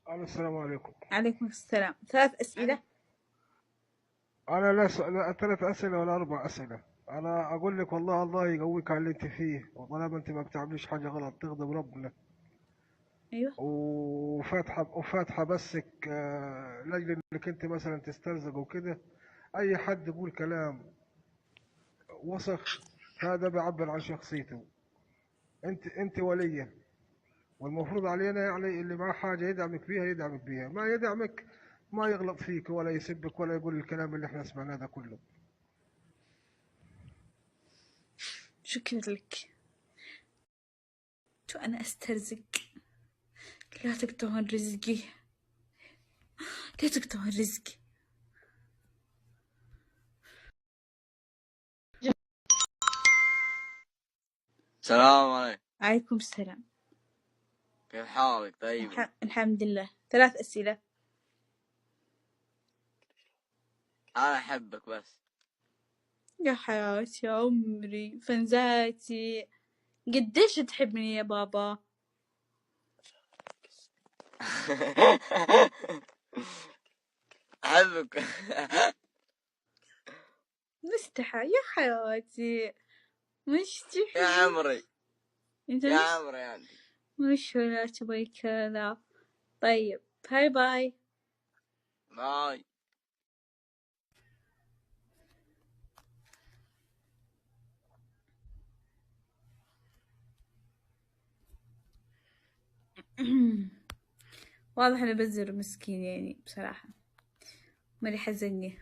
السلام عليكم. عليكم السلام. 3 أسئلة. أنا لا 3 أسئلة ولا 4 أسئلة. أنا أقول لك والله الله يقويك على اللي أنت فيه، وطالما أنت ما بتعمليش حاجة غلط تغضب ربنا. أيوه. وفاتحة بسك لأجل إنك أنت مثلا تسترزق وكده. أي حد يقول كلام وسخ هذا بيعبر عن شخصيته. أنت ولية، والمفروض علينا يعني اللي معاه حاجة يدعمك بيها يدعمك بيها، ما يدعمك ما يغلط فيك ولا يسبك ولا يقول الكلام اللي احنا سمعناه ده كله. شكرا لك. شو أنا أسترزق؟ لا تقطعون رزقي، لا تقطعون رزقي. السلام عليكم. عليكم السلام. كيف حالك؟ طيب. الحمد لله. 3 أسئلة. أنا أحبك بس. يا حياتي يا عمري فنزاتي، قديش تحبني يا بابا؟ أحبك. مستحى يا حياتي، مش يا تحبني عمري انت؟ يا مش عمري عندي. مش ولا تبغي كذا. طيب باي باي. باي. واضح أنا بزر مسكين يعني بصراحة، مري حزني.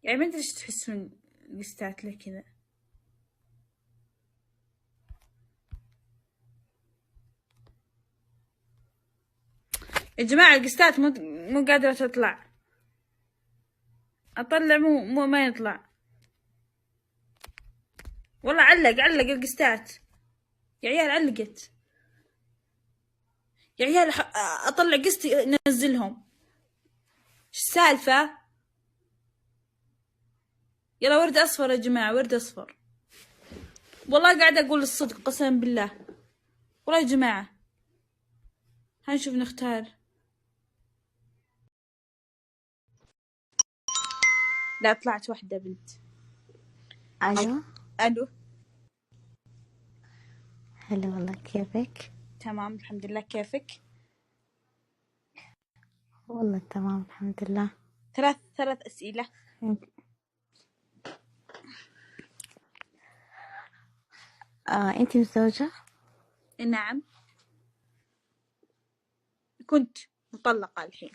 يعني ما أدري إيش تحسون قستات له كذا. يا جماعة القستات مو قادرة تطلع، أطلع مو ما يطلع والله. علق القستات يا عيال، علقت يا عيال. أطلع قسط نزلهم، إيش السالفة؟ يلا ورد أصفر يا جماعة، ورد أصفر. والله قاعدة أقول الصدق قسما بالله. والله يا جماعة هنشوف نختار. لا طلعت واحدة بنت. الو. ألو. هلا والله، كيفك؟ تمام الحمد لله، كيفك؟ والله تمام الحمد لله. 3 أسئلة. انتي متزوجة؟ نعم، كنت مطلقة الحين.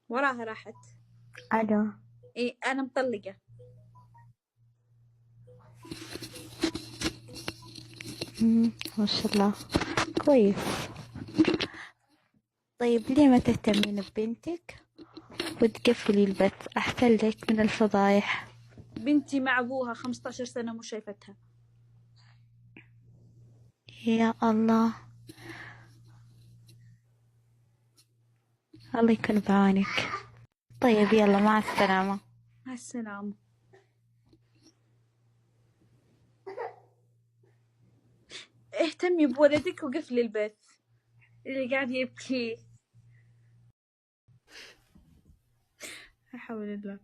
وراها راحت. الو. إيه أنا مطلقة. ما شاء الله، كويس. طيب ليه ما تهتمين ببنتك وتقفلي البث أحسن لك من الفضايح؟ بنتي مع أبوها 15 سنة مو شايفتها. يا الله، الله يكون بعونك. طيب يلا مع السلامة. مع السلامة. اهتمي بولدك وقفلي البث اللي قاعد يبكي. لا حول الله.